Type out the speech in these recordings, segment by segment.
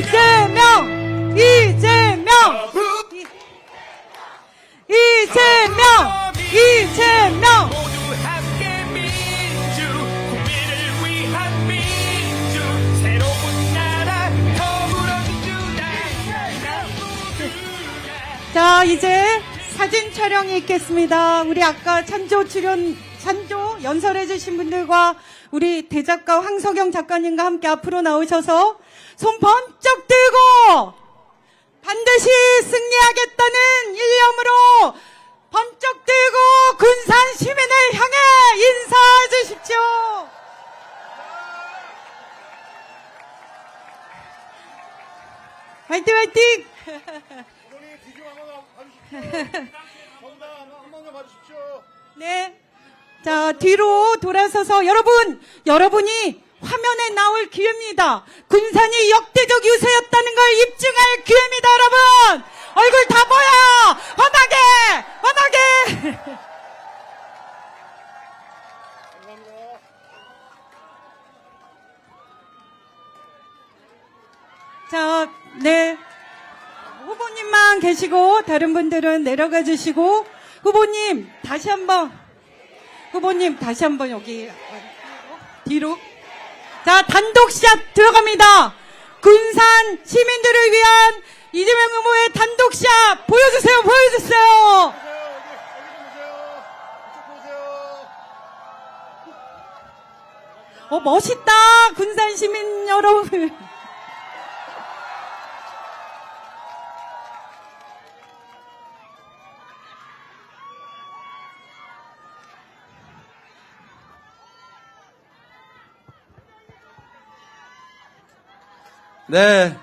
이재명! 이재명! 이재명! 이재명! 모두 함께 민주 국민을 위한 민주 새로운 나라 더불어민주당 자, 이제 사진 촬영이 있겠습니다. 우리 아까 찬조 연설해주신 분들과 우리 대작가 황석영 작가님과 함께 앞으로 나오셔서 손 번쩍 들고 반드시 승리하겠다는 일념으로 번쩍 들고 군산 시민을 향해 인사해 주십시오. 화이팅 화이팅! 어머니 뒤좀 한번 봐주십시오. 정답 한번 봐주십시오. 네. 자, 뒤로 돌아서서 여러분이 화면에 나올 기회입니다. 군산이 역대적 유세였다는 걸 입증할 기회입니다, 여러분! 얼굴 다 보여! 환하게! 환하게! 감사합니다. 자, 네. 후보님만 계시고, 다른 분들은 내려가 주시고, 후보님, 다시 한번 여기, 뒤로. 자, 단독샷 들어갑니다. 군산 시민들을 위한 이재명 후보의 단독샷 보여주세요, 보여주세요. 보세요. 여기 좀 보세요. 이쪽 보세요. 멋있다, 군산 시민 여러분. 네,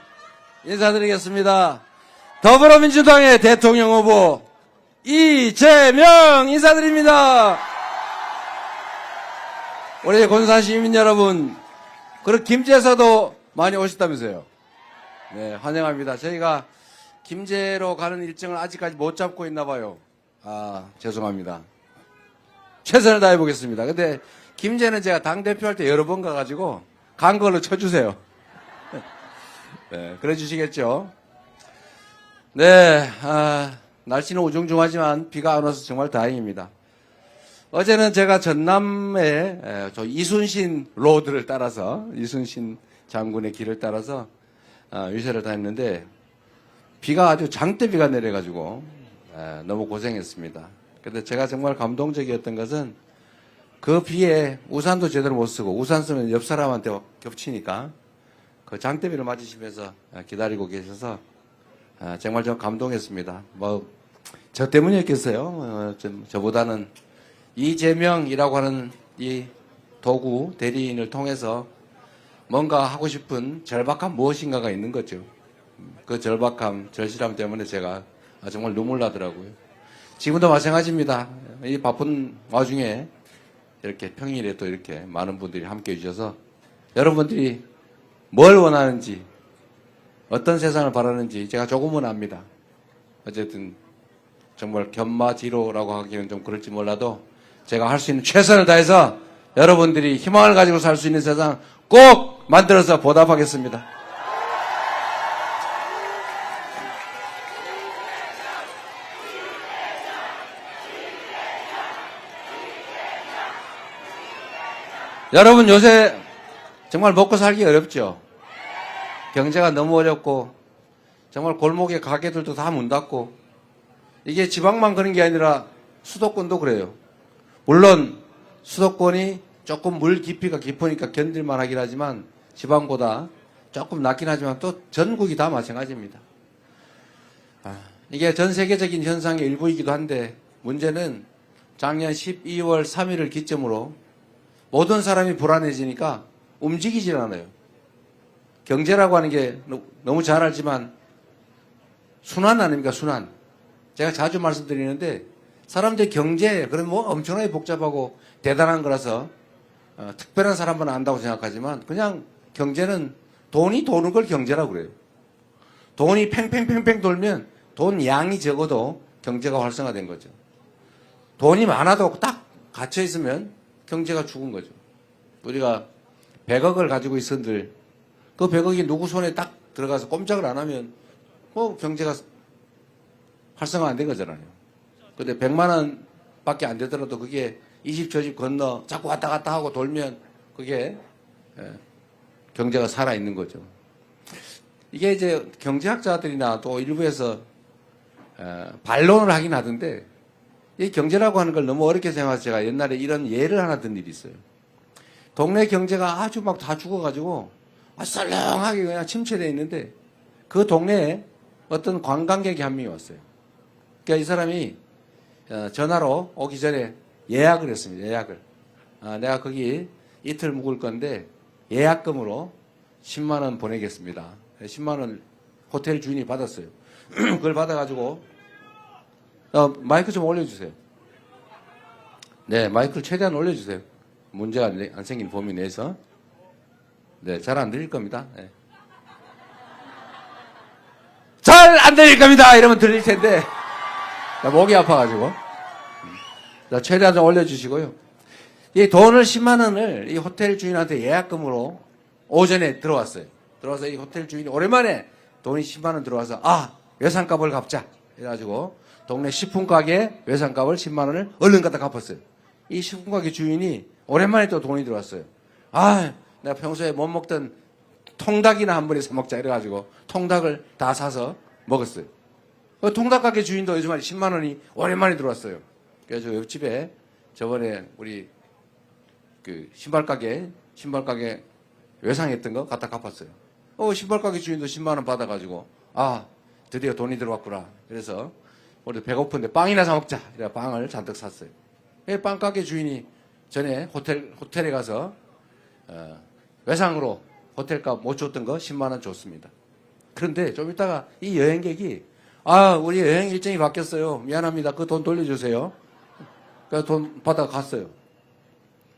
인사드리겠습니다. 더불어민주당의 대통령 후보 이재명 인사드립니다. 우리 군산 시민 여러분, 그리고 김제에서도 많이 오셨다면서요. 네, 환영합니다. 저희가 김제로 가는 일정을 아직까지 못 잡고 있나 봐요. 죄송합니다. 최선을 다해 보겠습니다. 근데 김제는 제가 당대표할 때 여러 번 가가지고 간 걸로 쳐주세요. 네, 그래 주시겠죠? 네, 날씨는 우중중하지만 비가 안 와서 정말 다행입니다. 어제는 제가 전남의 저 이순신 로드를 따라서, 이순신 장군의 길을 따라서 유세를 다녔는데, 비가 아주 장대비가 내려가지고, 너무 고생했습니다. 근데 제가 정말 감동적이었던 것은 그 비에 우산도 제대로 못 쓰고, 우산 쓰면 옆 사람한테 겹치니까, 그 장대비를 맞으시면서 기다리고 계셔서 정말 좀 감동했습니다. 저 때문이었겠어요. 저보다는 이재명이라고 하는 이 도구 대리인을 통해서 뭔가 하고 싶은 절박함 무엇인가가 있는 거죠. 그 절박함, 절실함 때문에 제가 정말 눈물 나더라고요. 지금도 마찬가지입니다. 이 바쁜 와중에 이렇게 평일에 또 이렇게 많은 분들이 함께 해주셔서 여러분들이 뭘 원하는지, 어떤 세상을 바라는지 제가 조금은 압니다. 어쨌든 정말 견마지로라고 하기는 좀 그럴지 몰라도 제가 할 수 있는 최선을 다해서 여러분들이 희망을 가지고 살 수 있는 세상 꼭 만들어서 보답하겠습니다. 여러분 요새 정말 먹고 살기 어렵죠? 경제가 너무 어렵고 정말 골목에 가게들도 다 문 닫고 이게 지방만 그런 게 아니라 수도권도 그래요. 물론 수도권이 조금 물 깊이가 깊으니까 견딜만 하긴 하지만 지방보다 조금 낮긴 하지만 또 전국이 다 마찬가지입니다. 이게 전 세계적인 현상의 일부이기도 한데 문제는 작년 12월 3일을 기점으로 모든 사람이 불안해지니까 움직이질 않아요. 경제라고 하는 게 너무 잘 알지만 순환 아닙니까? 순환. 제가 자주 말씀드리는데 사람들이 경제 그럼 뭐 엄청나게 복잡하고 대단한 거라서 특별한 사람만 안다고 생각하지만 그냥 경제는 돈이 도는 걸 경제라고 그래요. 돈이 팽팽팽팽 돌면 돈 양이 적어도 경제가 활성화된 거죠. 돈이 많아도 딱 갇혀 있으면 경제가 죽은 거죠. 우리가 100억을 가지고 있었는데 그 100억이 누구 손에 딱 들어가서 꼼짝을 안 하면 경제가 활성화 안 된 거잖아요. 근데 100만 원 밖에 안 되더라도 그게 이 집 저 집 건너 자꾸 왔다 갔다 하고 돌면 그게 경제가 살아있는 거죠. 이게 이제 경제학자들이나 또 일부에서 반론을 하긴 하던데 이 경제라고 하는 걸 너무 어렵게 생각해서 제가 옛날에 이런 예를 하나 든 일이 있어요. 동네 경제가 아주 막 다 죽어가지고 썰렁하게 그냥 침체되어 있는데 그 동네에 어떤 관광객이 한 명이 왔어요. 그러니까 이 사람이 전화로 오기 전에 예약을 했습니다. 예약을. 내가 거기 이틀 묵을 건데 예약금으로 10만 원 보내겠습니다. 10만 원 호텔 주인이 받았어요. 그걸 받아가지고 마이크 좀 올려주세요. 네, 마이크를 최대한 올려주세요. 문제가 안 생긴 범위 내에서. 네, 잘 안 들릴 겁니다. 네. 잘 안 들릴 겁니다. 이러면 들릴 텐데 목이 아파가지고. 자, 최대한 좀 올려주시고요. 이 돈을 10만 원을 이 호텔 주인한테 예약금으로 오전에 들어왔어요. 들어와서 이 호텔 주인이 오랜만에 돈이 10만 원 들어와서 외상값을 갚자. 해가지고 동네 식품 가게 외상값을 10만 원을 얼른 갖다 갚았어요. 이 식품 가게 주인이 오랜만에 또 돈이 들어왔어요. 내가 평소에 못 먹던 통닭이나 한 번에 사 먹자 이래가지고 통닭을 다 사서 먹었어요. 통닭 가게 주인도 요즘에 10만 원이 오랜만에 들어왔어요. 그래서 옆집에 저번에 우리 그 신발 가게 외상했던 거 갖다 갚았어요. 신발 가게 주인도 10만 원 받아가지고 드디어 돈이 들어왔구나. 그래서 우리 배고픈데 빵이나 사 먹자. 이래 빵을 잔뜩 샀어요. 빵 가게 주인이 전에 호텔에 가서 외상으로 호텔값 못 줬던 거 10만 원 줬습니다. 그런데 좀 이따가 이 여행객이 우리 여행 일정이 바뀌었어요. 미안합니다. 그 돈 돌려주세요. 그래서 돈 받아 갔어요.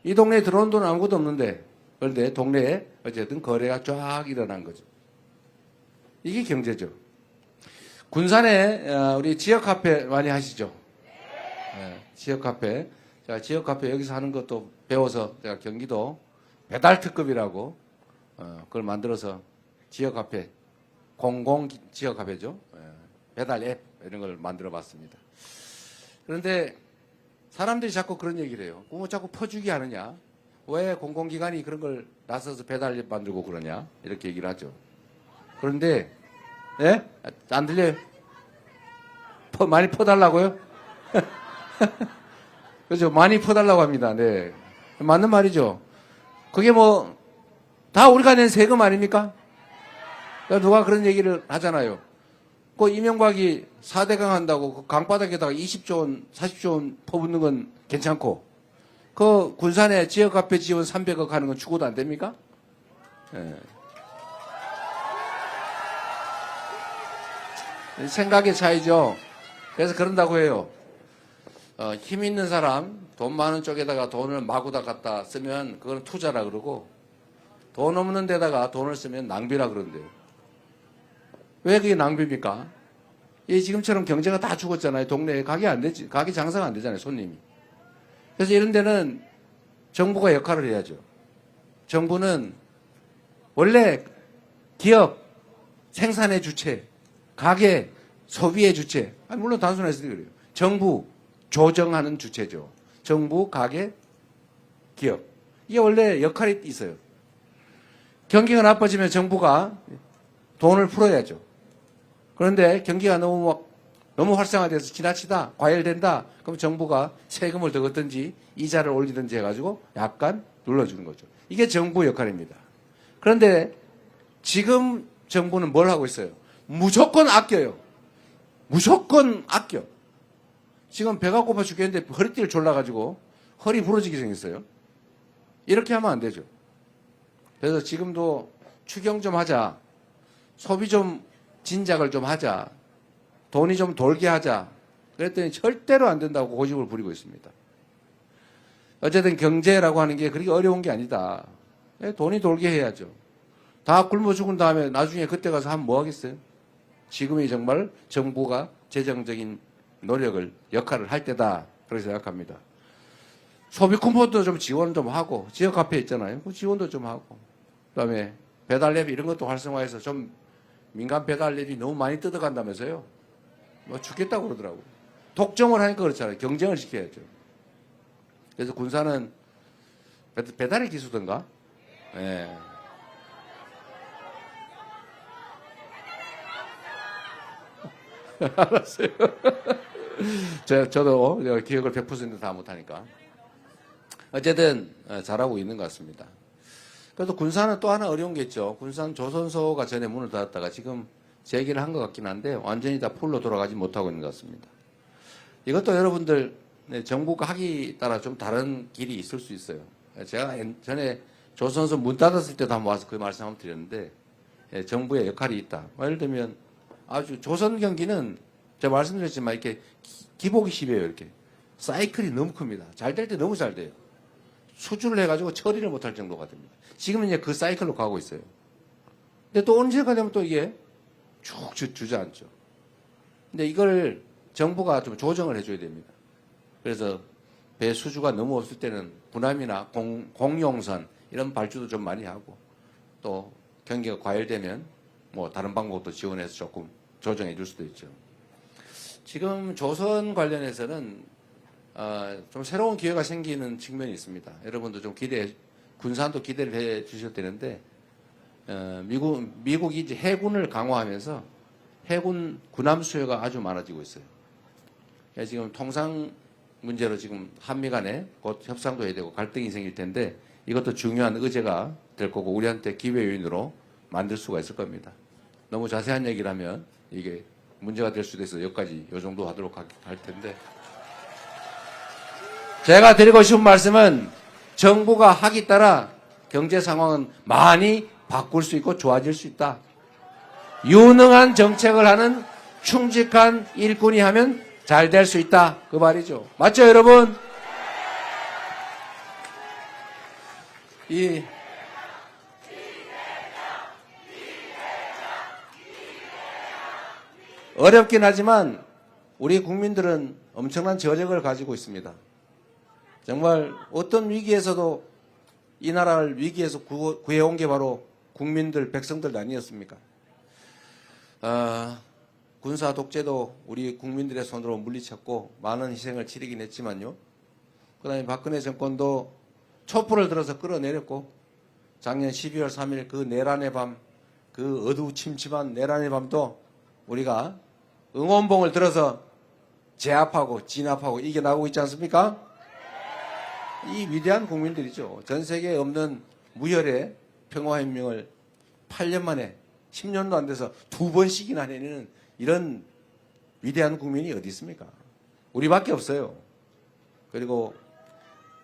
이 동네에 들어온 돈은 아무것도 없는데 그런데 동네에 어쨌든 거래가 쫙 일어난 거죠. 이게 경제죠. 군산에 우리 지역 카페 많이 하시죠? 네, 지역 카페. 제가 지역 카페 여기서 하는 것도 배워서 제가 경기도 배달 특급이라고 그걸 만들어서 지역 카페, 공공 지역 카페죠. 배달 앱 이런 걸 만들어 봤습니다. 그런데 사람들이 자꾸 그런 얘기를 해요. 자꾸 퍼주기 하느냐? 왜 공공기관이 그런 걸 나서서 배달 앱 만들고 그러냐? 이렇게 얘기를 하죠. 그런데 안 들려요? 많이 퍼달라고요? 그렇죠. 많이 퍼달라고 합니다. 네. 맞는 말이죠. 그게 다 우리가 낸 세금 아닙니까? 누가 그런 얘기를 하잖아요. 이명박이 4대강 한다고 그 강바닥에다가 20조 원, 40조 원 퍼붓는 건 괜찮고, 군산에 지역 카페 지원 300억 하는 건 추구도 안 됩니까? 네. 생각의 차이죠. 그래서 그런다고 해요. 힘 있는 사람, 돈 많은 쪽에다가 돈을 마구다 갖다 쓰면 그건 투자라 그러고, 돈 없는 데다가 돈을 쓰면 낭비라 그런대요. 왜 그게 낭비입니까? 지금처럼 경제가 다 죽었잖아요. 동네에 가게 안 되지. 가게 장사가 안 되잖아요. 손님이. 그래서 이런 데는 정부가 역할을 해야죠. 정부는 원래 기업, 생산의 주체, 가게, 소비의 주체. 물론 단순해서 그래요. 정부, 조정하는 주체죠. 정부, 가게, 기업. 이게 원래 역할이 있어요. 경기가 나빠지면 정부가 돈을 풀어야죠. 그런데 경기가 너무 활성화돼서 지나치다, 과열된다, 그럼 정부가 세금을 더 걷든지 이자를 올리든지 해가지고 약간 눌러주는 거죠. 이게 정부 역할입니다. 그런데 지금 정부는 뭘 하고 있어요? 무조건 아껴요. 무조건 아껴. 지금 배가 고파 죽겠는데 허리띠를 졸라가지고 허리 부러지게 생겼어요. 이렇게 하면 안 되죠. 그래서 지금도 추경 좀 하자. 소비 좀 진작을 좀 하자. 돈이 좀 돌게 하자. 그랬더니 절대로 안 된다고 고집을 부리고 있습니다. 어쨌든 경제라고 하는 게 그렇게 어려운 게 아니다. 돈이 돌게 해야죠. 다 굶어 죽은 다음에 나중에 그때 가서 하면 뭐 하겠어요? 지금이 정말 정부가 재정적인 노력을, 역할을 할 때다. 그렇게 생각합니다. 소비 쿠폰도 좀 지원 좀 하고, 지역 카페 있잖아요. 그 지원도 좀 하고, 그 다음에 배달 앱 이런 것도 활성화해서 좀 민간 배달앱이 너무 많이 뜯어간다면서요. 뭐 죽겠다고 그러더라고요. 독점을 하니까 그렇잖아요. 경쟁을 시켜야죠. 그래서 군사는 배달의 기수던가? 예. 알았어요. 저도 기억을 100%다 못하니까. 어쨌든 잘하고 있는 것 같습니다. 그래도 군사는 또 하나 어려운 게 있죠. 군산 조선소가 전에 문을 닫았다가 지금 재개를 한 것 같긴 한데 완전히 다 풀로 돌아가지 못하고 있는 것 같습니다. 이것도 여러분들 정부가 하기 따라 좀 다른 길이 있을 수 있어요. 제가 전에 조선소 문 닫았을 때도 한번 와서 그 말씀 한번 드렸는데 정부의 역할이 있다. 예를 들면 아주 조선 경기는 제가 말씀드렸지만 이렇게 기복이 심해요. 이렇게 사이클이 너무 큽니다. 잘 될 때 너무 잘 돼요. 수주를 해가지고 처리를 못할 정도가 됩니다. 지금은 이제 그 사이클로 가고 있어요. 근데 또 언제가 되면 또 이게 쭉 주저앉죠. 근데 이걸 정부가 좀 조정을 해줘야 됩니다. 그래서 배 수주가 너무 없을 때는 군함이나 공용선 이런 발주도 좀 많이 하고 또 경기가 과열되면 뭐 다른 방법도 지원해서 조금 조정해 줄 수도 있죠. 지금 조선 관련해서는 좀 새로운 기회가 생기는 측면이 있습니다. 여러분도 좀 군산도 기대를 해 주셔도 되는데 미국이 이제 해군을 강화하면서 해군 군함 수요가 아주 많아지고 있어요. 지금 통상 문제로 지금 한미 간에 곧 협상도 해야 되고 갈등이 생길 텐데 이것도 중요한 의제가 될 거고 우리한테 기회 요인으로 만들 수가 있을 겁니다. 너무 자세한 얘기를 하면 이게 문제가 될 수도 있어서 여기까지 요 정도 하도록 할 텐데 제가 드리고 싶은 말씀은 정부가 하기 따라 경제 상황은 많이 바꿀 수 있고 좋아질 수 있다. 유능한 정책을 하는 충직한 일꾼이 하면 잘 될 수 있다. 그 말이죠. 맞죠, 여러분? 어렵긴 하지만 우리 국민들은 엄청난 저력을 가지고 있습니다. 정말 어떤 위기에서도 이 나라를 위기에서 구해온 게 바로 국민들, 백성들 아니었습니까? 군사 독재도 우리 국민들의 손으로 물리쳤고 많은 희생을 치르긴 했지만요. 그 다음에 박근혜 정권도 촛불을 들어서 끌어내렸고 작년 12월 3일 그 내란의 밤, 그 어두침침한 내란의 밤도 우리가 응원봉을 들어서 제압하고 진압하고 이겨나가고 있지 않습니까? 이 위대한 국민들이죠. 전 세계에 없는 무혈의 평화혁명을 8년 만에 10년도 안 돼서 2번씩이나 해내는 이런 위대한 국민이 어디 있습니까? 우리밖에 없어요. 그리고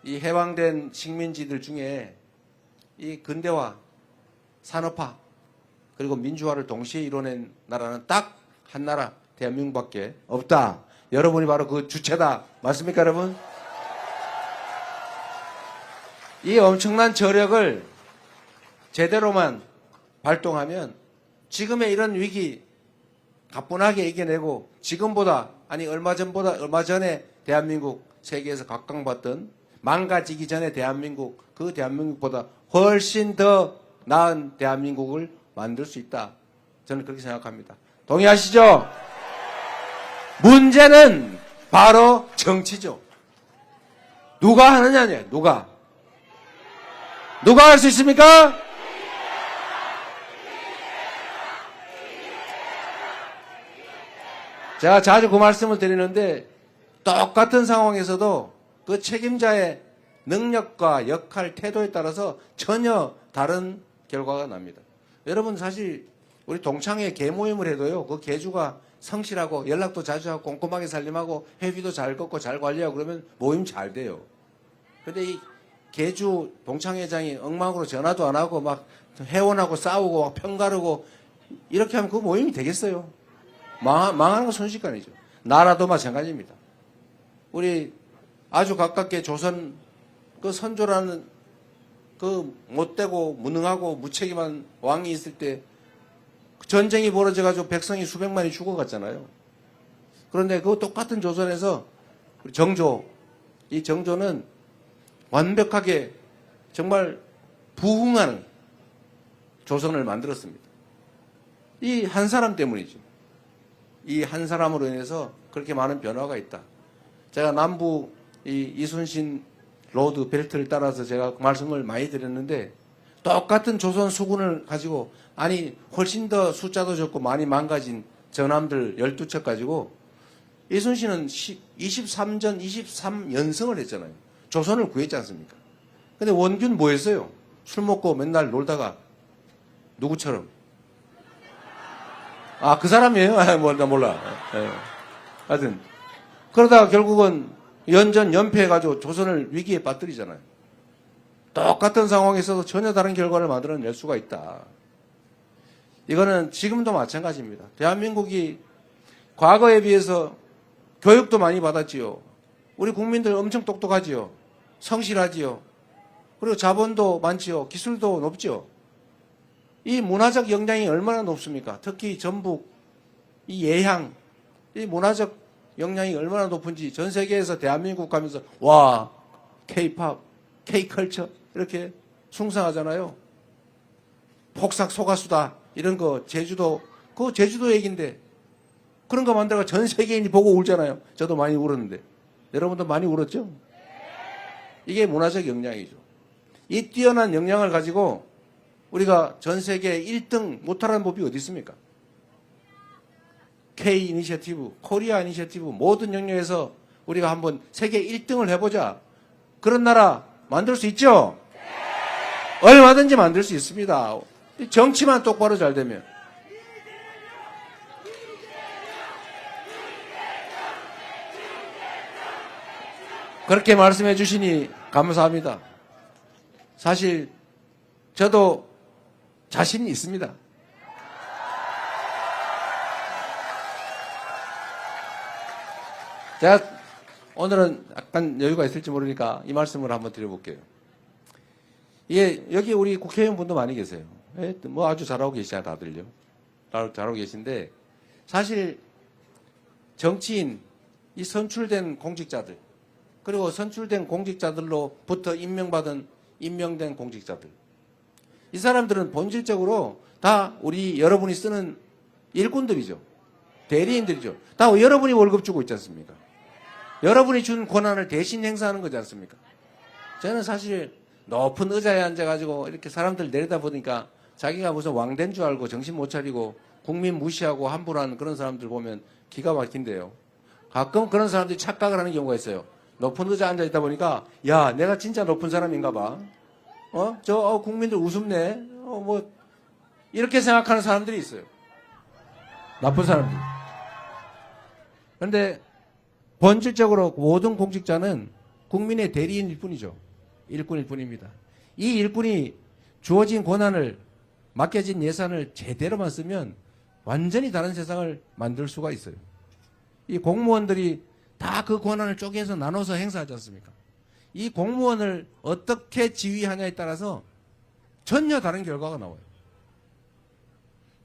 이 해방된 식민지들 중에 이 근대화, 산업화, 그리고 민주화를 동시에 이뤄낸 나라는 딱 한 나라, 대한민국밖에 없다. 여러분이 바로 그 주체다. 맞습니까, 여러분? 이 엄청난 저력을 제대로만 발동하면 지금의 이런 위기 가뿐하게 이겨내고 지금보다 아니 얼마 전에 대한민국 세계에서 각광받던 망가지기 전에 대한민국 그 대한민국보다 훨씬 더 나은 대한민국을 만들 수 있다. 저는 그렇게 생각합니다. 동의하시죠? 문제는 바로 정치죠. 누가 하느냐냐, 누가 할 수 있습니까? 제가 자주 그 말씀을 드리는데 똑같은 상황에서도 그 책임자의 능력과 역할, 태도에 따라서 전혀 다른 결과가 납니다. 여러분 사실 우리 동창회 개모임을 해도요. 그 개주가 성실하고 연락도 자주 하고 꼼꼼하게 살림하고 회비도 잘 걷고 잘 관리하고 그러면 모임 잘 돼요. 근데 이 개주 동창회장이 엉망으로 전화도 안 하고 막 회원하고 싸우고 막 편가르고 이렇게 하면 그 모임이 되겠어요? 망하는 건 순식간이죠. 나라도 마찬가지입니다. 우리 아주 가깝게 조선 그 선조라는 그 못되고 무능하고 무책임한 왕이 있을 때 전쟁이 벌어져가지고 백성이 수백만이 죽어갔잖아요. 그런데 그 똑같은 조선에서 우리 정조, 이 정조는 완벽하게 정말 부흥하는 조선을 만들었습니다. 이 한 사람 때문이죠. 이 한 사람으로 인해서 그렇게 많은 변화가 있다. 제가 남부 이순신 로드 벨트를 따라서 제가 말씀을 많이 드렸는데 똑같은 조선 수군을 가지고 아니 훨씬 더 숫자도 적고 많이 망가진 전함들 12척 가지고 이순신은 23연승을 했잖아요. 조선을 구했지 않습니까? 근데 원균 뭐 했어요? 술 먹고 맨날 놀다가 누구처럼? 아, 그 사람이에요? 아, 나 몰라. 예. 하여튼 그러다가 결국은 연패해가지고 조선을 위기에 빠뜨리잖아요. 똑같은 상황에서도 전혀 다른 결과를 만들어낼 수가 있다. 이거는 지금도 마찬가지입니다. 대한민국이 과거에 비해서 교육도 많이 받았지요. 우리 국민들 엄청 똑똑하지요. 성실하지요. 그리고 자본도 많지요. 기술도 높지요. 이 문화적 역량이 얼마나 높습니까? 특히 전북, 이 예향, 이 문화적 역량이 얼마나 높은지 전 세계에서 대한민국 가면서 와, K-팝, K-컬처 이렇게 숭상하잖아요. 폭삭 소가수다 이런 거 제주도 그거 제주도 얘기인데 그런 거 만들어가 전 세계인이 보고 울잖아요. 저도 많이 울었는데 여러분도 많이 울었죠? 이게 문화적 역량이죠. 이 뛰어난 역량을 가지고 우리가 전 세계 1등 못하라는 법이 어디 있습니까? K 이니셔티브, 코리아 이니셔티브 모든 영역에서 우리가 한번 세계 1등을 해보자. 그런 나라 만들 수 있죠? 얼마든지 만들 수 있습니다. 정치만 똑바로 잘 되면. 그렇게 말씀해 주시니 감사합니다. 사실 저도 자신이 있습니다. 제가 오늘은 약간 여유가 있을지 모르니까 이 말씀을 한번 드려볼게요. 이게 여기 우리 국회의원분도 많이 계세요. 뭐 아주 잘하고 계시잖아요, 다들요. 잘하고 계신데 사실 정치인, 이 선출된 공직자들 그리고 선출된 공직자들로부터 임명된 공직자들 이 사람들은 본질적으로 다 우리 여러분이 쓰는 일꾼들이죠. 대리인들이죠. 다 여러분이 월급 주고 있지 않습니까? 여러분이 준 권한을 대신 행사하는 거지 않습니까? 저는 사실 높은 의자에 앉아가지고 이렇게 사람들 내리다 보니까 자기가 무슨 왕된 줄 알고 정신 못 차리고 국민 무시하고 함부로하는 그런 사람들 보면 기가 막힌데요. 가끔 그런 사람들이 착각을 하는 경우가 있어요. 높은 의자에 앉아있다 보니까 야 내가 진짜 높은 사람인가 봐. 국민들 우습네. 뭐 이렇게 생각하는 사람들이 있어요. 나쁜 사람들. 그런데 본질적으로 모든 공직자는 국민의 대리인일 뿐이죠. 일꾼일 뿐입니다. 이 일꾼이 주어진 권한을 맡겨진 예산을 제대로만 쓰면 완전히 다른 세상을 만들 수가 있어요. 이 공무원들이 다 그 권한을 쪼개서 나눠서 행사하지 않습니까? 이 공무원을 어떻게 지휘하냐에 따라서 전혀 다른 결과가 나와요.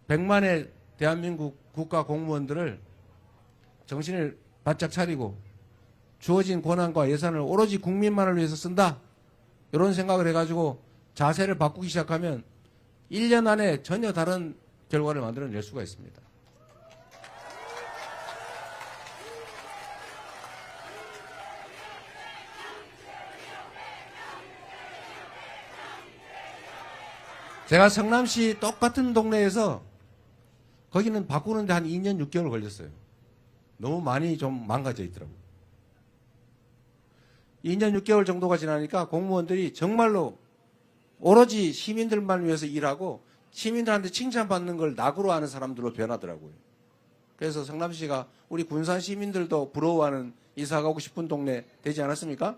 100만의 대한민국 국가 공무원들을 정신을 바짝 차리고 주어진 권한과 예산을 오로지 국민만을 위해서 쓴다. 이런 생각을 해가지고 자세를 바꾸기 시작하면 1년 안에 전혀 다른 결과를 만들어낼 수가 있습니다. 제가 성남시 똑같은 동네에서 거기는 바꾸는데 한 2년 6개월 걸렸어요. 너무 많이 좀 망가져 있더라고요. 2년 6개월 정도가 지나니까 공무원들이 정말로 오로지 시민들만 위해서 일하고 시민들한테 칭찬받는 걸 낙으로 하는 사람들로 변하더라고요. 그래서 성남시가 우리 군산 시민들도 부러워하는 이사 가고 싶은 동네 되지 않았습니까?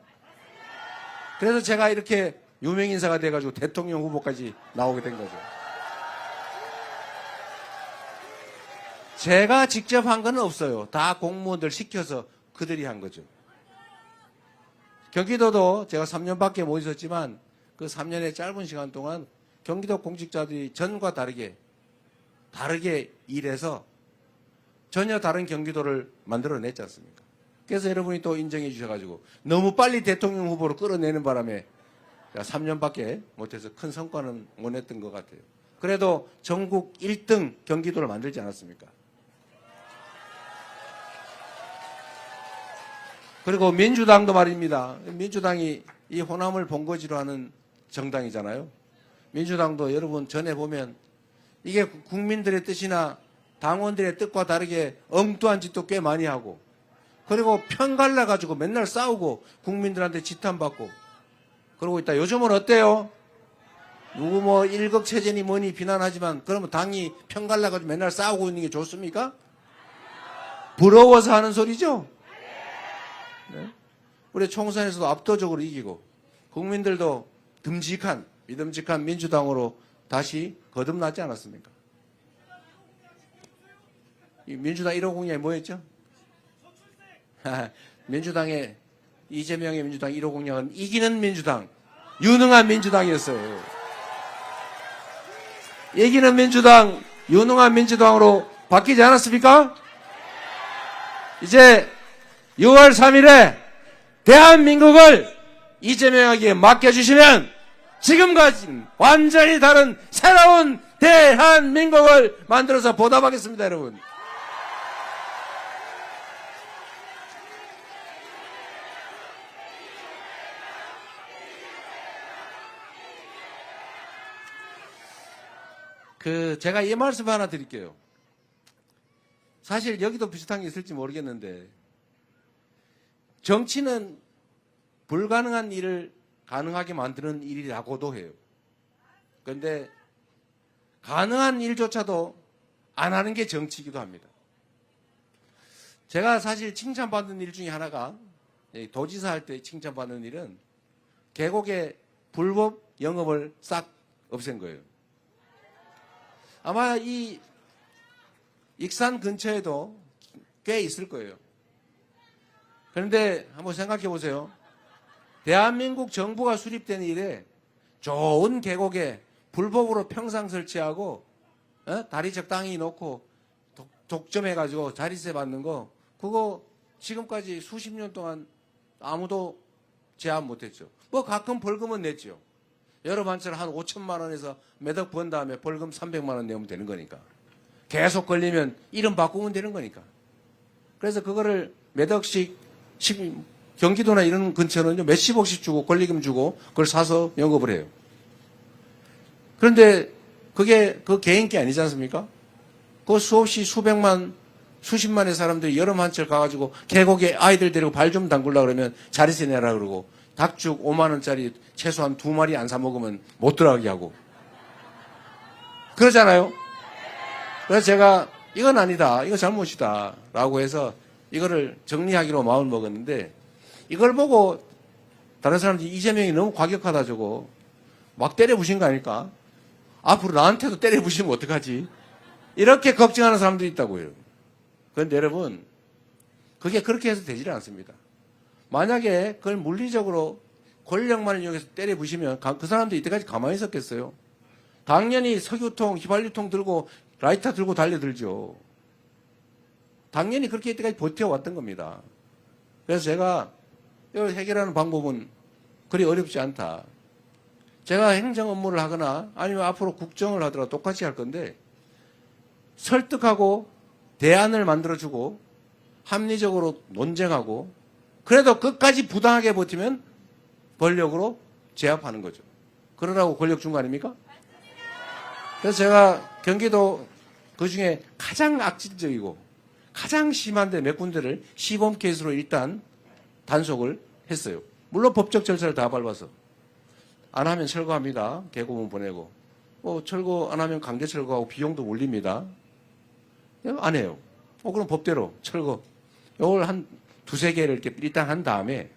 그래서 제가 이렇게 유명인사가 돼가지고 대통령 후보까지 나오게 된 거죠. 제가 직접 한 건 없어요. 다 공무원들 시켜서 그들이 한 거죠. 경기도도 제가 3년밖에 못 있었지만 그 3년의 짧은 시간 동안 경기도 공직자들이 전과 다르게 일해서 전혀 다른 경기도를 만들어냈지 않습니까? 그래서 여러분이 또 인정해 주셔가지고 너무 빨리 대통령 후보로 끌어내는 바람에 3년밖에 못해서 큰 성과는 못 냈던 것 같아요. 그래도 전국 1등 경기도를 만들지 않았습니까? 그리고 민주당도 말입니다. 민주당이 이 호남을 본거지로 하는 정당이잖아요. 민주당도 여러분 전에 보면 이게 국민들의 뜻이나 당원들의 뜻과 다르게 엉뚱한 짓도 꽤 많이 하고, 그리고 편 갈라가지고 맨날 싸우고 국민들한테 지탄받고 그러고 있다. 요즘은 어때요? 누구 뭐 일극체제니 뭐니 비난하지만 그러면 당이 편 갈라가지고 맨날 싸우고 있는 게 좋습니까? 부러워서 하는 소리죠? 네? 우리 총선에서도 압도적으로 이기고 국민들도 듬직한 믿음직한 민주당으로 다시 거듭나지 않았습니까? 이 민주당 1호 공약이 뭐였죠? 민주당의 이재명의 민주당 1호 공약은 이기는 민주당, 유능한 민주당이었어요. 이기는 민주당, 유능한 민주당으로 바뀌지 않았습니까? 이제 6월 3일에 대한민국을 이재명에게 맡겨주시면 지금까지는 완전히 다른 새로운 대한민국을 만들어서 보답하겠습니다, 여러분. 제가 이 말씀 하나 드릴게요. 사실 여기도 비슷한 게 있을지 모르겠는데, 정치는 불가능한 일을 가능하게 만드는 일이라고도 해요. 그런데 가능한 일조차도 안 하는 게 정치이기도 합니다. 제가 사실 칭찬받는 일 중에 하나가, 도지사 할 때 칭찬받는 일은 계곡의 불법 영업을 싹 없앤 거예요. 아마 이 익산 근처에도 꽤 있을 거예요. 그런데 한번 생각해 보세요. 대한민국 정부가 수립된 이래 좋은 계곡에 불법으로 평상 설치하고 다리 적당히 놓고 독점해가지고 자리세 받는 거, 그거 지금까지 수십 년 동안 아무도 제한 못했죠. 뭐 가끔 벌금은 냈죠. 여러 반차를 한 5천만 원에서 매덕 번 다음에 벌금 300만 원 내면 되는 거니까. 계속 걸리면 이름 바꾸면 되는 거니까. 그래서 그거를 매덕씩 경기도나 이런 근처는 몇십억씩 주고 권리금 주고 그걸 사서 영업을 해요. 그런데 그게 그 개인 게 아니지 않습니까? 그 수없이 수백만, 수십만의 사람들이 여름 한철 가가지고 계곡에 아이들 데리고 발 좀 담글라 그러면 자리세 내라 그러고, 닭죽 5만 원짜리 최소한 2마리 안 사 먹으면 못 들어가게 하고 그러잖아요. 그래서 제가 이건 아니다, 이거 잘못이다 라고 해서 이거를 정리하기로 마음을 먹었는데, 이걸 보고 다른 사람들이 이재명이 너무 과격하다 저거 막 때려부신 거 아닐까? 앞으로 나한테도 때려부시면 어떡하지? 이렇게 걱정하는 사람들이 있다고요. 그런데 여러분, 그게 그렇게 해서 되질 않습니다. 만약에 그걸 물리적으로 권력만을 이용해서 때려부시면 그 사람들이 이때까지 가만히 있었겠어요? 당연히 석유통, 휘발유통 들고 라이터 들고 달려들죠. 당연히 그렇게 이때까지 버텨왔던 겁니다. 그래서 제가 이걸 해결하는 방법은 그리 어렵지 않다. 제가 행정 업무를 하거나 아니면 앞으로 국정을 하더라도 똑같이 할 건데, 설득하고 대안을 만들어주고 합리적으로 논쟁하고, 그래도 끝까지 부당하게 버티면 권력으로 제압하는 거죠. 그러라고 권력 준 거 아닙니까? 그래서 제가 경기도 그중에 가장 악질적이고 가장 심한데 몇 군데를 시범 케이스로 일단 단속을 했어요. 물론 법적 절차를 다 밟아서. 안 하면 철거합니다. 계고문 보내고. 철거 안 하면 강제 철거하고 비용도 올립니다. 안 해요. 그럼 법대로 철거. 이걸 한 두세 개를 이렇게 일단 한 다음에,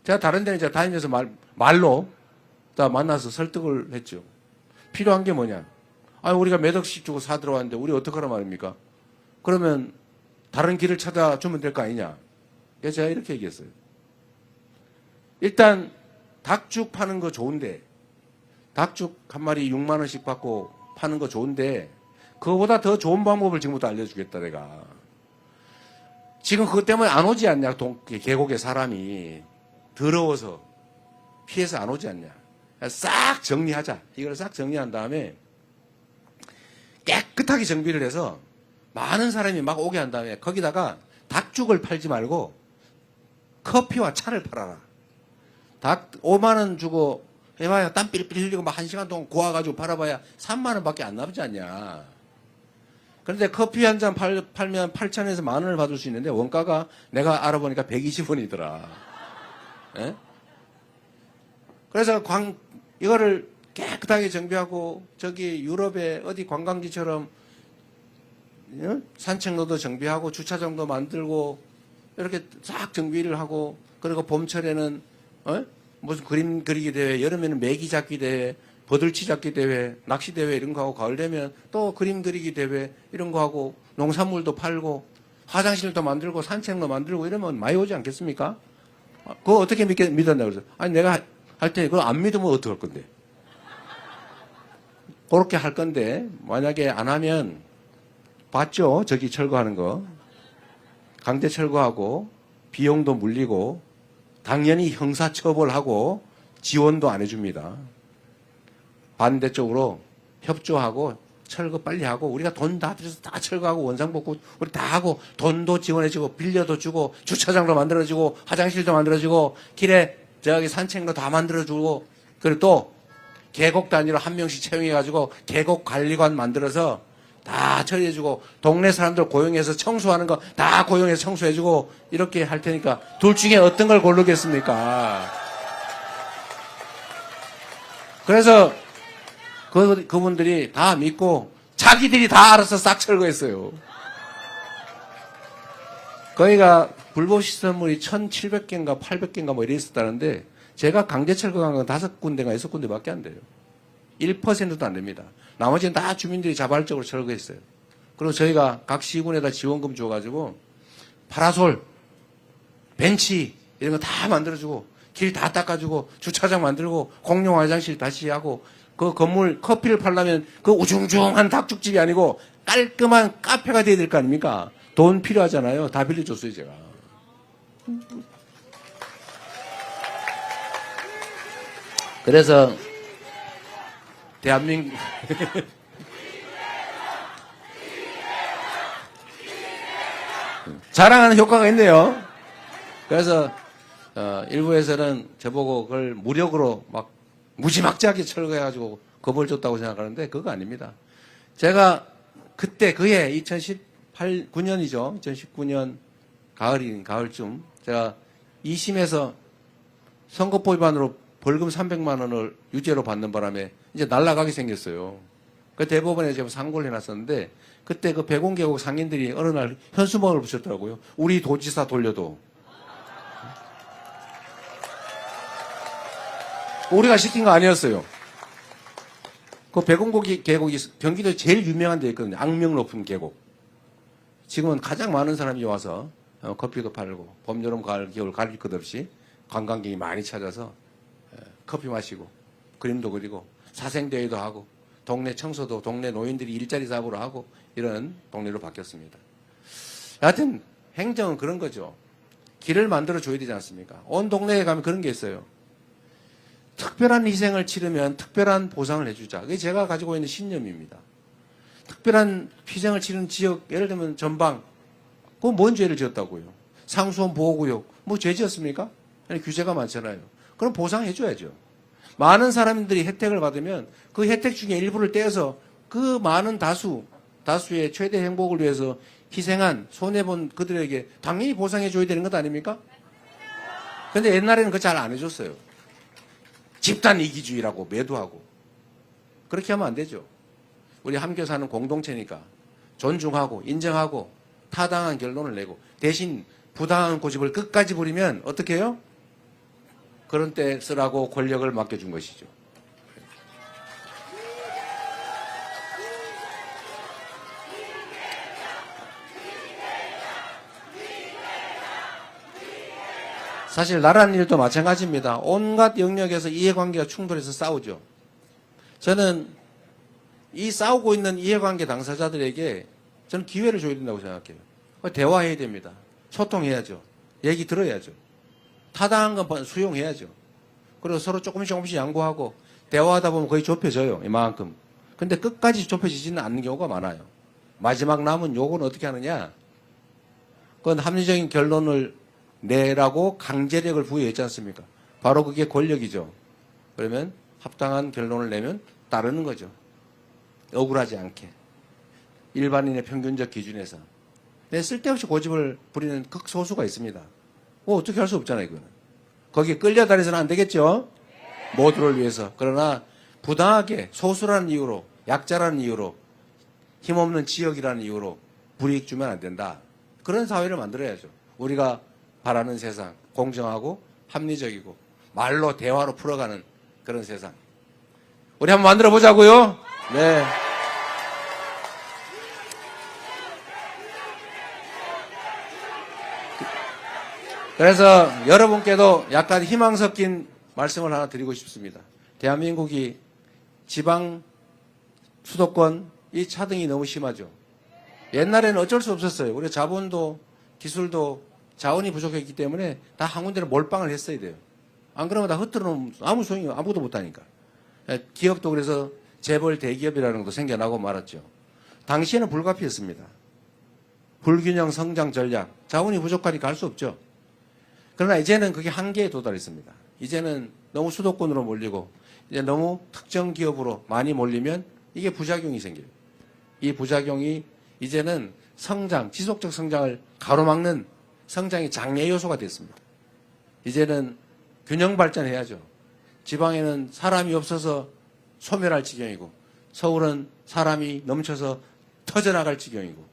제가 다른 데는 이제 다니면서 말로 다 만나서 설득을 했죠. 필요한 게 뭐냐. 우리가 몇 억씩 주고 사 들어왔는데 우리 어떡하란 말입니까? 그러면 다른 길을 찾아주면 될 거 아니냐. 그래서 제가 이렇게 얘기했어요. 일단 닭죽 파는 거 좋은데, 닭죽 한 마리 6만 원씩 받고 파는 거 좋은데, 그거보다 더 좋은 방법을 지금부터 알려주겠다 내가. 지금 그것 때문에 안 오지 않냐, 계곡에 사람이. 더러워서 피해서 안 오지 않냐. 싹 정리하자. 이걸 싹 정리한 다음에 깨끗하게 정비를 해서 많은 사람이 막 오게 한 다음에 거기다가 닭죽을 팔지 말고 커피와 차를 팔아라. 닭 5만 원 주고 해봐야 땀 삘삘 흘리고 막 1시간 동안 고아가지고 팔아봐야 3만 원밖에 안 남지 않냐. 그런데 커피 한 잔 팔면 8천에서 만 원을 받을 수 있는데 원가가 내가 알아보니까 120원이더라. 예? 그래서 이거를 깨끗하게 정비하고 저기 유럽의 어디 관광지처럼 산책로도 정비하고 주차장도 만들고 이렇게 싹 정비를 하고 그리고 봄철에는 무슨 그림 그리기 대회, 여름에는 메기 잡기 대회, 버들치 잡기 대회, 낚시 대회 이런 거 하고 가을 되면 또 그림 그리기 대회 이런 거 하고 농산물도 팔고 화장실도 만들고 산책로 만들고 이러면 많이 오지 않겠습니까? 그거 어떻게 믿었냐고 그래서 아니 내가 할 때 그거 안 믿으면 어떡할 건데? 그렇게 할 건데 만약에 안 하면 봤죠? 저기 철거하는 거. 강제 철거하고 비용도 물리고 당연히 형사처벌하고 지원도 안 해줍니다. 반대쪽으로 협조하고 철거 빨리 하고 우리가 돈 다 들여서 다 철거하고 원상복구 우리 다 하고 돈도 지원해주고 빌려도 주고 주차장도 만들어주고 화장실도 만들어주고 길에 저기 산책로 다 만들어주고 그리고 또 계곡 단위로 한 명씩 채용해가지고 계곡 관리관 만들어서 다 처리해주고 동네 사람들 고용해서 청소하는 거 다 고용해서 청소해주고 이렇게 할 테니까 둘 중에 어떤 걸 고르겠습니까? 그래서 그분들이 다 믿고 자기들이 다 알아서 싹 철거했어요. 거기가 불법 시설물이 1,700개인가 800개인가 뭐 이래 있었다는데 제가 강제 철거한 건 5군데가 6군데밖에 안 돼요. 1%도 안 됩니다. 나머지는 다 주민들이 자발적으로 철거했어요. 그리고 저희가 각 시군에다 지원금 줘가지고 파라솔, 벤치 이런 거 다 만들어주고 길 다 닦아주고 주차장 만들고 공용 화장실 다시 하고 그 건물 커피를 팔려면 그 우중중한 닭죽집이 아니고 깔끔한 카페가 돼야 될 거 아닙니까? 돈 필요하잖아요. 다 빌려줬어요 제가. 그래서 대한민국 자랑하는 효과가 있네요. 그래서 일부에서는 저보고 그걸 무력으로 막 무지막지하게 철거해가지고 겁을 줬다고 생각하는데 그거 아닙니다. 제가 그때 그해 2019년이죠. 2019년 가을쯤 제가 2심에서 선거법 위반으로 벌금 300만 원을 유죄로 받는 바람에 이제 날아가게 생겼어요. 그 대법원에 제가 상고를 해놨었는데 그때 그 백운계곡 상인들이 어느 날 현수막을 붙였더라고요. 우리 도지사 돌려도. 우리가 시킨 거 아니었어요. 그 백운계곡이 경기도에 제일 유명한 데 있거든요. 악명 높은 계곡. 지금은 가장 많은 사람이 와서 커피도 팔고 봄, 여름, 가을, 겨울 가릴 것 없이 관광객이 많이 찾아서 커피 마시고 그림도 그리고 사생대회도 하고 동네 청소도 동네 노인들이 일자리 잡으러 하고 이런 동네로 바뀌었습니다. 여하튼 행정은 그런 거죠. 길을 만들어 줘야 되지 않습니까? 온 동네에 가면 그런 게 있어요. 특별한 희생을 치르면 특별한 보상을 해주자. 그게 제가 가지고 있는 신념입니다. 특별한 희생을 치르는 지역, 예를 들면 전방, 그건 뭔 죄를 지었다고요? 상수원 보호구역, 뭐 죄 지었습니까? 아니, 규제가 많잖아요. 그럼 보상해줘야죠. 많은 사람들이 혜택을 받으면 그 혜택 중에 일부를 떼어서 그 많은 다수의 최대 행복을 위해서 희생한, 손해본 그들에게 당연히 보상해줘야 되는 것 아닙니까? 근데 옛날에는 그거 잘 안 해줬어요. 집단 이기주의라고 매도하고. 그렇게 하면 안 되죠. 우리 함께 사는 공동체니까 존중하고 인정하고 타당한 결론을 내고 대신 부당한 고집을 끝까지 부리면 어떻게 해요? 그런 때 쓰라고 권력을 맡겨준 것이죠. 사실 나라는 일도 마찬가지입니다. 온갖 영역에서 이해관계가 충돌해서 싸우죠. 저는 이 싸우고 있는 이해관계 당사자들에게 저는 기회를 줘야 된다고 생각해요. 대화해야 됩니다. 소통해야죠. 얘기 들어야죠. 타당한 건 수용해야죠. 그리고 서로 조금씩 양보하고 대화하다 보면 거의 좁혀져요. 이만큼. 근데 끝까지 좁혀지지는 않는 경우가 많아요. 마지막 남은 요건 어떻게 하느냐? 그건 합리적인 결론을 내라고 강제력을 부여했지 않습니까? 바로 그게 권력이죠. 그러면 합당한 결론을 내면 따르는 거죠. 억울하지 않게. 일반인의 평균적 기준에서. 근데 쓸데없이 고집을 부리는 극소수가 있습니다. 뭐 어떻게 할 수 없잖아요, 이거는. 거기에 끌려다니서는 안 되겠죠? 모두를 위해서. 그러나 부당하게 소수라는 이유로, 약자라는 이유로, 힘없는 지역이라는 이유로 불이익 주면 안 된다. 그런 사회를 만들어야죠. 우리가 바라는 세상, 공정하고 합리적이고 말로 대화로 풀어가는 그런 세상. 우리 한번 만들어 보자고요. 네. 그래서 여러분께도 약간 희망 섞인 말씀을 하나 드리고 싶습니다. 대한민국이 지방 수도권 이 차등이 너무 심하죠. 옛날에는 어쩔 수 없었어요. 우리 자본도 기술도 자원이 부족했기 때문에 다 한 군데로 몰빵을 했어야 돼요. 안 그러면 다 흩어져 놓으면 아무 소용이 아무것도 못하니까. 기업도 그래서 재벌 대기업이라는 것도 생겨나고 말았죠. 당시에는 불가피했습니다. 불균형 성장 전략, 자원이 부족하니까 할 수 없죠. 그러나 이제는 그게 한계에 도달했습니다. 이제는 너무 수도권으로 몰리고 이제 너무 특정 기업으로 많이 몰리면 이게 부작용이 생겨요. 이 부작용이 이제는 성장, 지속적 성장을 가로막는 성장의 장애 요소가 됐습니다. 이제는 균형 발전해야죠. 지방에는 사람이 없어서 소멸할 지경이고 서울은 사람이 넘쳐서 터져나갈 지경이고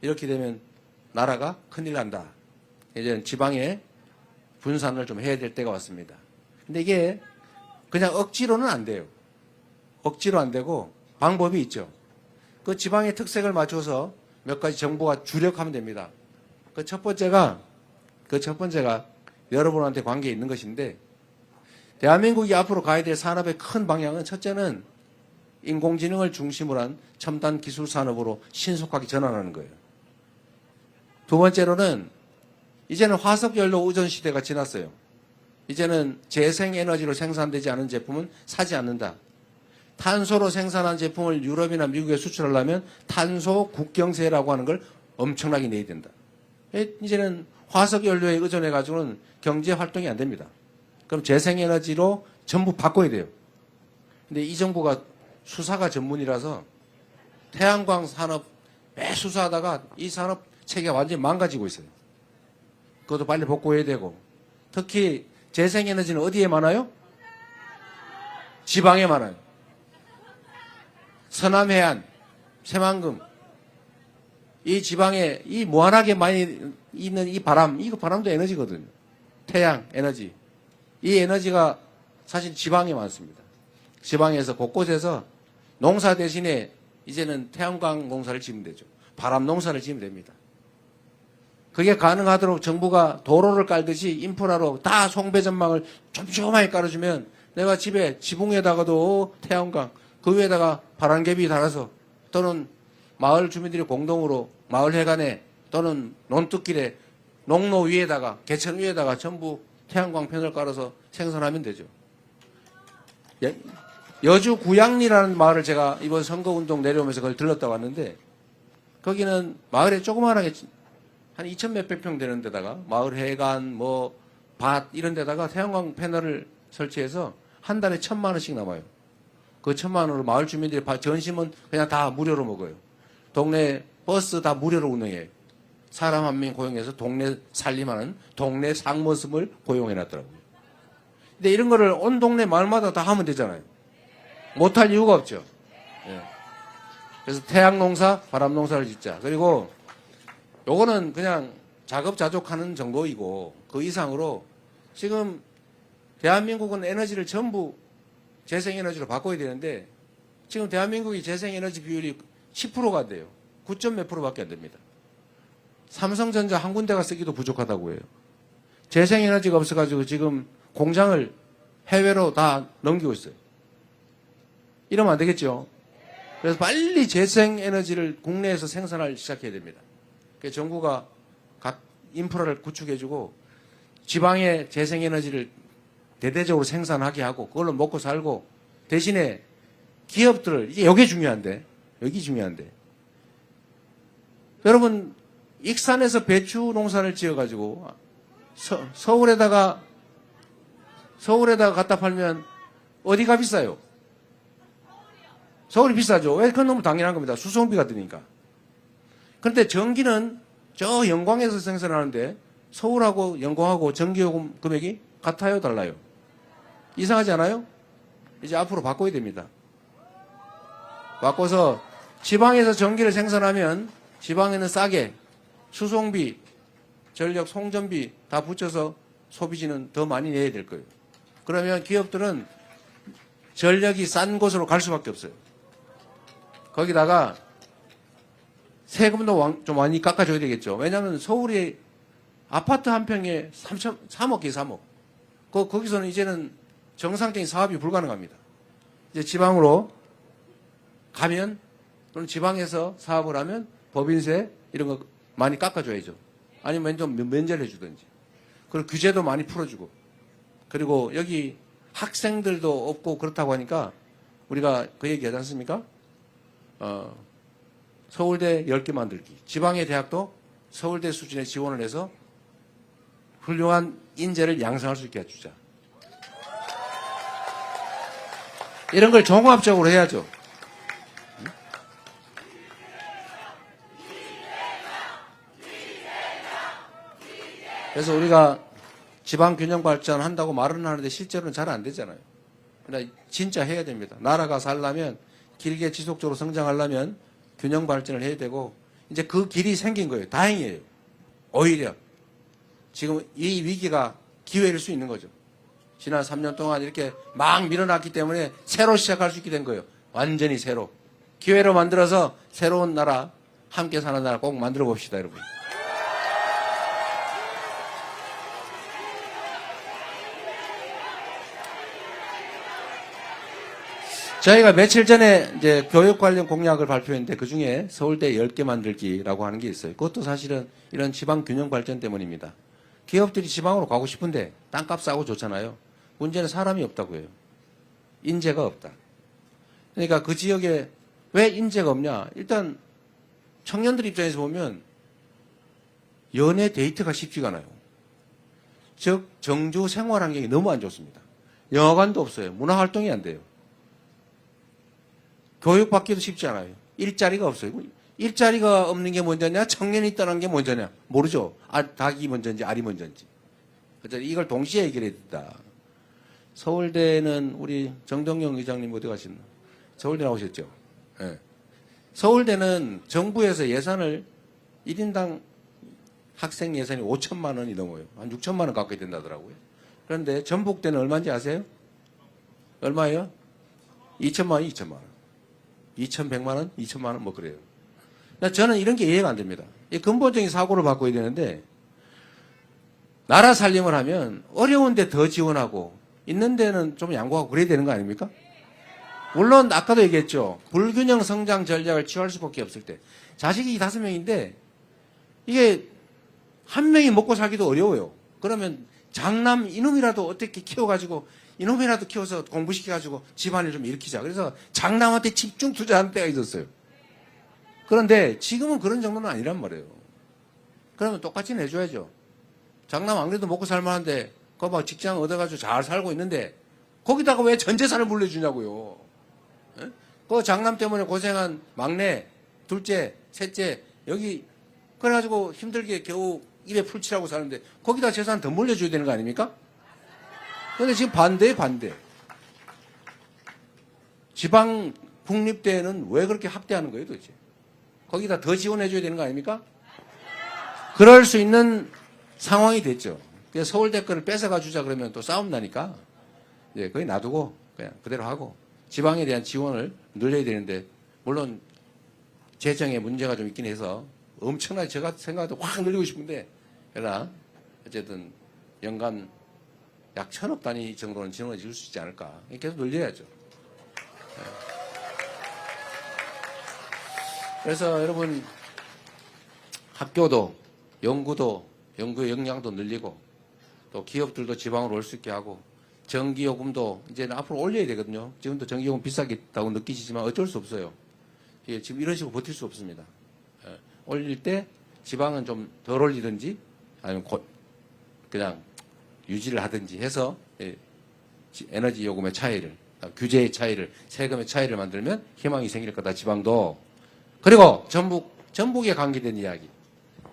이렇게 되면 나라가 큰일 난다. 이제는 지방에 분산을 좀 해야 될 때가 왔습니다. 근데 이게 그냥 억지로는 안 돼요. 억지로 안 되고 방법이 있죠. 그 지방의 특색을 맞춰서 몇 가지 정부가 주력하면 됩니다. 그 첫 번째가 여러분한테 관계에 있는 것인데 대한민국이 앞으로 가야 될 산업의 큰 방향은 첫째는 인공지능을 중심으로 한 첨단 기술 산업으로 신속하게 전환하는 거예요. 두 번째로는 이제는 화석연료 의존 시대가 지났어요. 이제는 재생에너지로 생산되지 않은 제품은 사지 않는다. 탄소로 생산한 제품을 유럽이나 미국에 수출하려면 탄소 국경세라고 하는 걸 엄청나게 내야 된다. 이제는 화석연료에 의존해가지고는 경제 활동이 안 됩니다. 그럼 재생에너지로 전부 바꿔야 돼요. 근데 이 정부가 수사가 전문이라서 태양광 산업 매 수사하다가 이 산업 체계가 완전히 망가지고 있어요. 그것도 빨리 복구해야 되고 특히 재생에너지는 어디에 많아요? 지방에 많아요. 서남해안, 새만금 이 지방에 이 무한하게 많이 있는 이 바람, 이거 바람도 에너지거든요. 태양 에너지. 이 에너지가 사실 지방에 많습니다. 지방에서 곳곳에서 농사 대신에 이제는 태양광 농사를 지으면 되죠. 바람 농사를 지으면 됩니다. 그게 가능하도록 정부가 도로를 깔듯이 인프라로 다 송배전망을 촘촘하게 깔아주면 내가 집에 지붕에다가도 태양광, 그 위에다가 바람개비 달아서 또는 마을 주민들이 공동으로 마을 해관에 또는 논뚝길에 농로 위에다가 개천 위에다가 전부 태양광 패널 깔아서 생산하면 되죠. 여주 구양리라는 마을을 제가 이번 선거운동 내려오면서 그걸 들렀다 왔는데 거기는 마을에 조그마하게 한 2,000 몇백 평 되는 데다가 마을 해관 밭 이런 데다가 태양광 패널을 설치해서 한 달에 1,000만 원씩 남아요. 그 1,000만 원으로 마을 주민들이 점심은 그냥 다 무료로 먹어요. 동네 버스 다 무료로 운행해요. 사람 한 명 고용해서 동네 살림하는 동네 상머슴을 고용해놨더라고요. 근데 이런 거를 온 동네 마을마다 다 하면 되잖아요. 못할 이유가 없죠. 예. 그래서 태양농사, 바람농사를 짓자. 그리고 요거는 그냥 자급자족하는 정도이고 그 이상으로 지금 대한민국은 에너지를 전부 재생에너지로 바꿔야 되는데 지금 대한민국이 재생에너지 비율이 10%가 돼요. 9점 몇 프로밖에 안 됩니다. 삼성전자 한 군데가 쓰기도 부족하다고 해요. 재생에너지가 없어가지고 지금 공장을 해외로 다 넘기고 있어요. 이러면 안 되겠죠. 그래서 빨리 재생에너지를 국내에서 생산을 시작해야 됩니다. 그래서 정부가 각 인프라를 구축해주고 지방에 재생에너지를 대대적으로 생산하게 하고 그걸로 먹고 살고 대신에 기업들을 이게 여기 중요한데 여러분, 익산에서 배추 농사를 지어가지고 서울에다가 갖다 팔면 어디가 비싸요? 서울이 비싸죠. 왜? 그건 너무 당연한 겁니다. 수송비가 드니까. 그런데 전기는 저 영광에서 생산하는데 서울하고 영광하고 전기요금 금액이 같아요? 달라요? 이상하지 않아요? 이제 앞으로 바꿔야 됩니다. 바꿔서 지방에서 전기를 생산하면 지방에는 싸게 수송비, 전력 송전비 다 붙여서 소비지는 더 많이 내야 될 거예요. 그러면 기업들은 전력이 싼 곳으로 갈 수밖에 없어요. 거기다가 세금도 좀 많이 깎아줘야 되겠죠. 왜냐하면 서울의 아파트 한 평에 3억이에요, 3억. 거기서는 이제는 정상적인 사업이 불가능합니다. 이제 지방으로 가면, 또는 지방에서 사업을 하면 법인세 이런 거 많이 깎아줘야죠. 아니면 좀 면제를 해주든지. 그리고 규제도 많이 풀어주고. 그리고 여기 학생들도 없고 그렇다고 하니까 우리가 그 얘기 하지 않습니까? 서울대 10개 만들기. 지방의 대학도 서울대 수준의 지원을 해서 훌륭한 인재를 양성할 수 있게 해주자. 이런 걸 종합적으로 해야죠. 그래서 우리가 지방 균형 발전 한다고 말은 하는데 실제로는 잘 안 되잖아요. 그러니까 진짜 해야 됩니다. 나라가 살려면 길게 지속적으로 성장하려면 균형 발전을 해야 되고 이제 그 길이 생긴 거예요. 다행이에요. 오히려 지금 이 위기가 기회일 수 있는 거죠. 지난 3년 동안 이렇게 막 밀어놨기 때문에 새로 시작할 수 있게 된 거예요. 완전히 새로. 기회로 만들어서 새로운 나라, 함께 사는 나라 꼭 만들어 봅시다, 여러분. 저희가 며칠 전에 이제 교육 관련 공약을 발표했는데 그 중에 서울대 10개 만들기라고 하는 게 있어요. 그것도 사실은 이런 지방 균형 발전 때문입니다. 기업들이 지방으로 가고 싶은데 땅값 싸고 좋잖아요. 문제는 사람이 없다고 해요. 인재가 없다. 그러니까 그 지역에 왜 인재가 없냐? 일단 청년들 입장에서 보면 연애 데이트가 쉽지가 않아요. 즉 정주 생활 환경이 너무 안 좋습니다. 영화관도 없어요. 문화활동이 안 돼요. 교육받기도 쉽지 않아요. 일자리가 없어요. 일자리가 없는 게 먼저냐? 청년이 떠난 게 먼저냐? 모르죠. 닭이 먼저인지 알이 먼저인지. 그래서 이걸 동시에 해결해야 된다. 서울대는 우리 정동영 의장님 어디 가셨나? 서울대 나오셨죠? 네. 서울대는 정부에서 예산을 1인당 학생 예산이 5천만 원이 넘어요. 한 6천만 원 가까이 된다더라고요. 그런데 전북대는 얼마인지 아세요? 얼마예요? 2천만 원, 2천만 원. 2,100만 원, 2천만 원 뭐 그래요. 저는 이런 게 이해가 안 됩니다. 이 근본적인 사고를 바꿔야 되는데 나라 살림을 하면 어려운데 더 지원하고 있는 데는 좀 양보하고 그래야 되는 거 아닙니까? 물론 아까도 얘기했죠. 불균형 성장 전략을 취할 수밖에 없을 때 자식이 5명인데 이게 한 명이 먹고 살기도 어려워요. 그러면 장남 이놈이라도 어떻게 키워가지고 이놈이라도 키워서 공부시켜가지고 집안을 좀 일으키자. 그래서 장남한테 집중 투자하는 때가 있었어요. 그런데 지금은 그런 정도는 아니란 말이에요. 그러면 똑같이 내줘야죠. 장남 안 그래도 먹고 살만한데 그거 막 직장 얻어가지고 잘 살고 있는데 거기다가 왜 전 재산을 물려주냐고요. 에? 그 장남 때문에 고생한 막내, 둘째, 셋째 여기 그래가지고 힘들게 겨우 입에 풀칠하고 사는데 거기다 재산 더 물려줘야 되는 거 아닙니까? 그런데 지금 반대에 반대. 지방 국립대는 왜 그렇게 학대하는 거예요 도대체? 거기다 더 지원해줘야 되는 거 아닙니까? 그럴 수 있는 상황이 됐죠. 그래서 서울대 거를 뺏어가 주자 그러면 또 싸움 나니까 이제 거기 놔두고 그냥 그대로 하고 지방에 대한 지원을 늘려야 되는데 물론 재정에 문제가 좀 있긴 해서 엄청나게 제가 생각해도 확 늘리고 싶은데 그러나 어쨌든 연간 약 1,000억 단위 정도는 지원을 줄 수 있지 않을까. 계속 늘려야죠. 네. 그래서 여러분 학교도 연구도 연구의 역량도 늘리고 또 기업들도 지방으로 올 수 있게 하고 전기요금도 이제는 앞으로 올려야 되거든요. 지금도 전기요금 비싸겠다고 느끼시지만 어쩔 수 없어요. 예, 지금 이런 식으로 버틸 수 없습니다. 예. 올릴 때 지방은 좀 덜 올리든지 아니면 그냥 유지를 하든지 해서 에너지 요금의 차이를, 규제의 차이를, 세금의 차이를 만들면 희망이 생길 거다, 지방도. 그리고 전북에 관계된 이야기.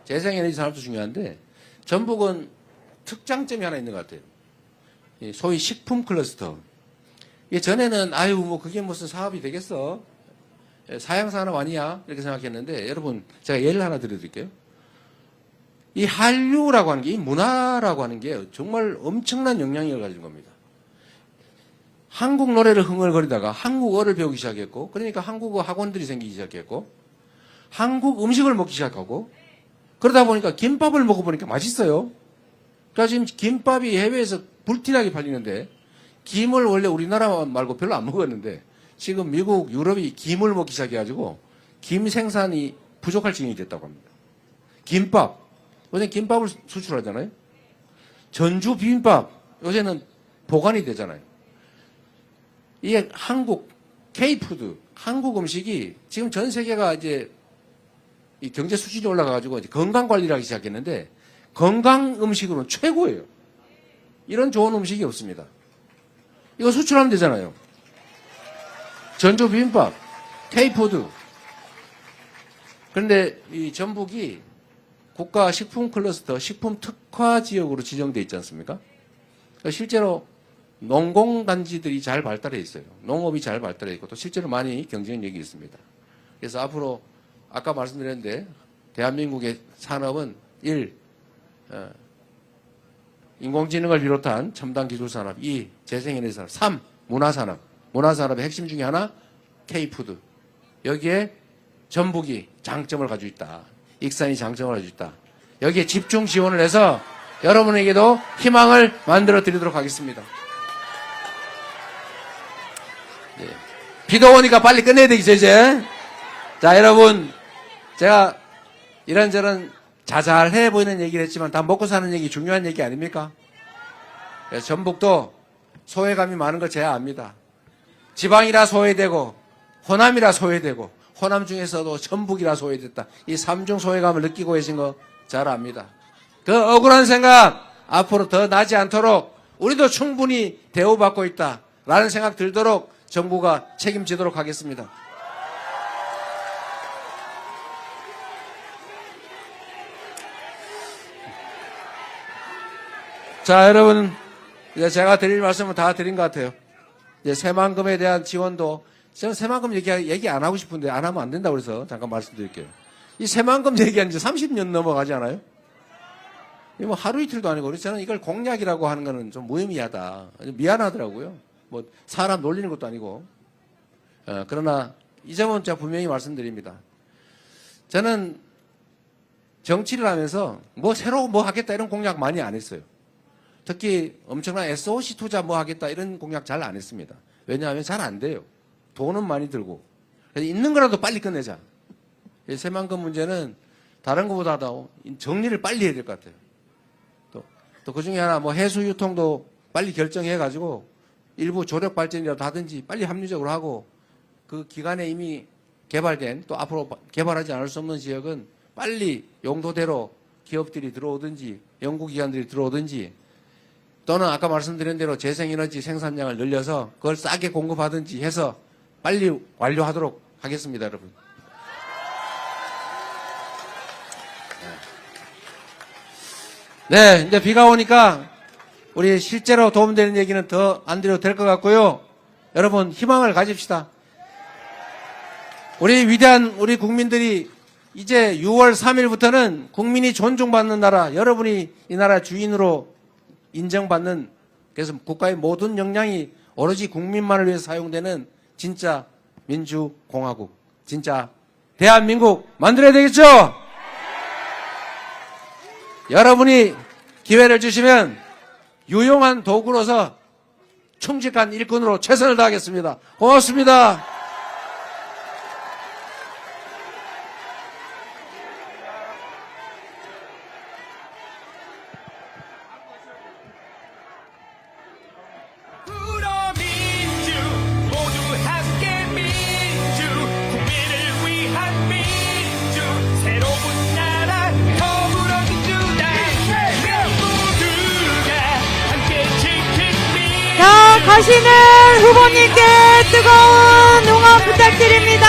재생에너지 산업도 중요한데, 전북은 특장점이 하나 있는 것 같아요. 소위 식품 클러스터. 전에는, 뭐, 그게 무슨 사업이 되겠어? 사양산업 아니야? 이렇게 생각했는데, 여러분, 제가 예를 하나 드려드릴게요. 이 한류라고 하는 게, 이 문화라고 하는 게 정말 엄청난 영향력을 가진 겁니다. 한국 노래를 흥얼거리다가 한국어를 배우기 시작했고, 그러니까 한국어 학원들이 생기기 시작했고, 한국 음식을 먹기 시작하고, 그러다 보니까 김밥을 먹어보니까 맛있어요. 그러니까 지금 김밥이 해외에서 불티나게 팔리는데, 김을 원래 우리나라 말고 별로 안 먹었는데, 지금 미국, 유럽이 김을 먹기 시작해가지고, 김 생산이 부족할 지경이 됐다고 합니다. 김밥. 요새 김밥을 수출하잖아요. 전주 비빔밥. 요새는 보관이 되잖아요. 이게 한국, K푸드, 한국 음식이 지금 전 세계가 이제 이 경제 수준이 올라가가지고 이제 건강 관리를 하기 시작했는데 건강 음식으로는 최고예요. 이런 좋은 음식이 없습니다. 이거 수출하면 되잖아요. 전주 비빔밥, K푸드. 그런데 이 전북이 국가 식품 클러스터, 식품 특화 지역으로 지정돼 있지 않습니까? 실제로 농공단지들이 잘 발달해 있어요. 농업이 잘 발달해 있고 또 실제로 많이 경쟁력이 있습니다. 그래서 앞으로 아까 말씀드렸는데 대한민국의 산업은 1. 인공지능을 비롯한 첨단 기술산업, 2. 재생에너지 산업, 3. 문화산업. 문화산업의 핵심 중에 하나 K푸드. 여기에 전북이 장점을 가지고 있다. 익산이 장점을 가지고 있다. 여기에 집중 지원을 해서 여러분에게도 희망을 만들어 드리도록 하겠습니다. 네. 비도 오니까 빨리 끝내야 되겠죠, 이제. 자, 여러분. 제가 이런저런 자잘해 보이는 얘기를 했지만 다 먹고 사는 얘기 중요한 얘기 아닙니까? 그래서 전북도 소외감이 많은 걸 제가 압니다. 지방이라 소외되고 호남이라 소외되고 호남 중에서도 전북이라 소외됐다. 이 삼중 소외감을 느끼고 계신 거 잘 압니다. 그 억울한 생각 앞으로 더 나지 않도록 우리도 충분히 대우받고 있다라는 생각 들도록 정부가 책임지도록 하겠습니다. 자, 여러분, 이제 제가 드릴 말씀은 다 드린 것 같아요. 이제 새만금에 대한 지원도, 저는 새만금 얘기 안 하고 싶은데 안 하면 안 된다고 그래서 잠깐 말씀드릴게요. 이 새만금 얘기한 지 30년 넘어가지 않아요? 이 뭐 하루 이틀도 아니고, 그래서 저는 이걸 공약이라고 하는 거는 좀 무의미하다. 미안하더라고요. 뭐, 사람 놀리는 것도 아니고. 그러나 이 점은 제가 분명히 말씀드립니다. 저는 정치를 하면서 뭐 새로 뭐 하겠다 이런 공약 많이 안 했어요. 특히 엄청난 SOC 투자 뭐 하겠다 이런 공약 잘 안 했습니다. 왜냐하면 잘 안 돼요. 돈은 많이 들고. 그래서 있는 거라도 빨리 끝내자. 새만금 문제는 다른 것보다도 정리를 빨리 해야 될 것 같아요. 또 그 중에 하나 뭐 해수 유통도 빨리 결정해가지고 일부 조력 발전이라도 하든지 빨리 합리적으로 하고 그 기간에 이미 개발된 또 앞으로 개발하지 않을 수 없는 지역은 빨리 용도대로 기업들이 들어오든지 연구기관들이 들어오든지 또는 아까 말씀드린 대로 재생에너지 생산량을 늘려서 그걸 싸게 공급하든지 해서 빨리 완료하도록 하겠습니다, 여러분. 네, 이제 비가 오니까 우리 실제로 도움되는 얘기는 더 안 드려도 될 것 같고요. 여러분, 희망을 가집시다. 우리 위대한 우리 국민들이 이제 6월 3일부터는 국민이 존중받는 나라, 여러분이 이 나라 주인으로 인정받는, 그래서 국가의 모든 역량이 오로지 국민만을 위해서 사용되는 진짜 민주공화국, 진짜 대한민국 만들어야 되겠죠? 여러분이 기회를 주시면 유용한 도구로서 충직한 일꾼으로 최선을 다하겠습니다. 고맙습니다. 불어 민주 모두 함께 민주 국민을 위한 민주 새로운 가시는 후보님께 뜨거운 응원 부탁드립니다.